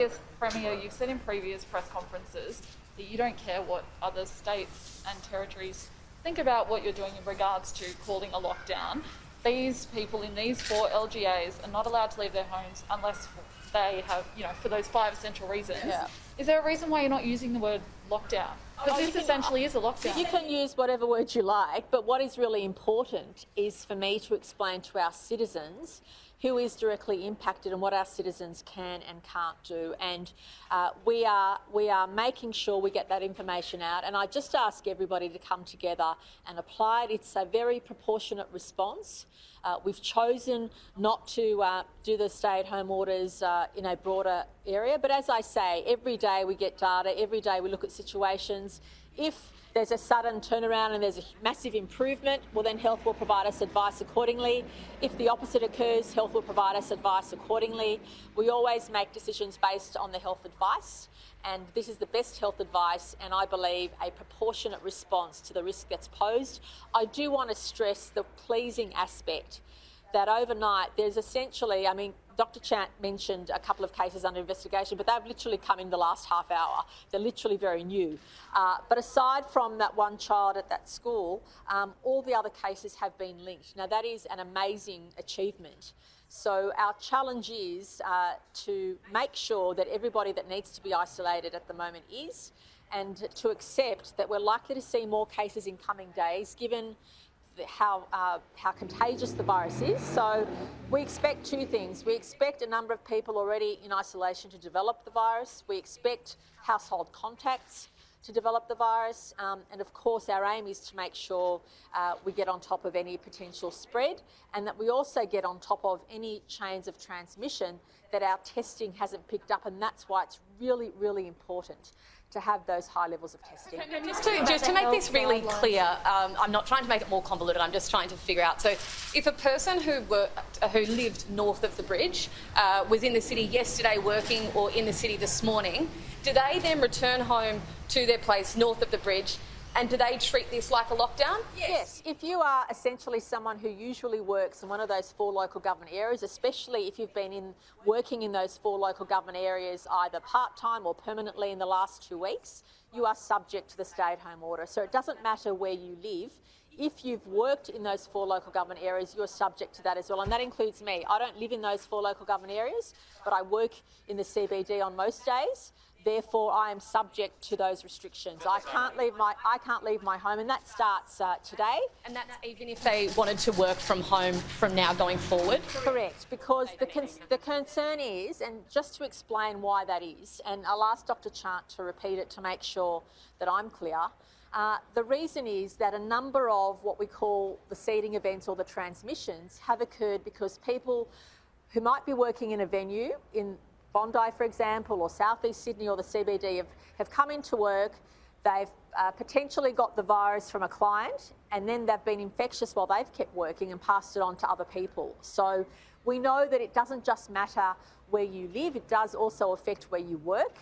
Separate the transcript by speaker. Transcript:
Speaker 1: Yes, Premier, you've said in previous press conferences that you don't care what other states and territories think about what you're doing in regards to calling a lockdown. These people in these 4 LGAs are not allowed to leave their homes unless they have, for those 5 essential reasons.
Speaker 2: Yeah.
Speaker 1: Is there a reason why you're not using the word lockdown? Because this essentially is a lockdown.
Speaker 2: You can use whatever word you like, but what is really important is for me to explain to our citizens who is directly impacted and what our citizens can and can't do. And we are making sure we get that information out. And I just ask everybody to come together and apply it. It's a very proportionate response. We've chosen not to do the stay-at-home orders in a broader area. But as I say, every day we get data, every day we look at situations. If there's a sudden turnaround and there's a massive improvement, well then health will provide us advice accordingly. If the opposite occurs, health will provide us advice accordingly. We always make decisions based on the health advice, and this is the best health advice and I believe a proportionate response to the risk that's posed. I do want to stress the pleasing aspect that overnight there's essentially, Dr. Chant mentioned a couple of cases under investigation, but they've literally come in the last half hour. They're literally very new. But aside from that one child at that school, all the other cases have been linked. Now, that is an amazing achievement. So our challenge is to make sure that everybody that needs to be isolated at the moment is, and to accept that we're likely to see more cases in coming days, given how contagious the virus is. So we expect 2 things. We expect a number of people already in isolation to develop the virus. We expect household contacts to develop the virus. And of course, our aim is to make sure we get on top of any potential spread, and that we also get on top of any chains of transmission that our testing hasn't picked up. And that's why it's really, really important to have those high levels of testing.
Speaker 3: Just to make this really clear, I'm not trying to make it more convoluted, I'm just trying to figure out. So if a person who lived north of the bridge was in the city yesterday working or in the city this morning, do they then return home to their place north of the bridge, and do they treat this like a lockdown?
Speaker 2: Yes. If you are essentially someone who usually works in one of those 4 local government areas, especially if you've been working in those 4 local government areas either part-time or permanently in the last 2 weeks, you are subject to the stay-at-home order. So it doesn't matter where you live. If you've worked in those 4 local government areas, you're subject to that as well, and that includes me. I don't live in those 4 local government areas, but I work in the CBD on most days. Therefore, I am subject to those restrictions. I can't leave my home, and that starts today.
Speaker 3: And that's even if they wanted to work from home from now going forward?
Speaker 2: Correct, because the concern is, and just to explain why that is, and I'll ask Dr. Chant to repeat it to make sure that I'm clear. The reason is that a number of what we call the seeding events or the transmissions have occurred because people who might be working in a venue in Bondi, for example, or South East Sydney or the CBD have come into work, they've potentially got the virus from a client, and then they've been infectious while they've kept working and passed it on to other people. So we know that it doesn't just matter where you live, it does also affect where you work.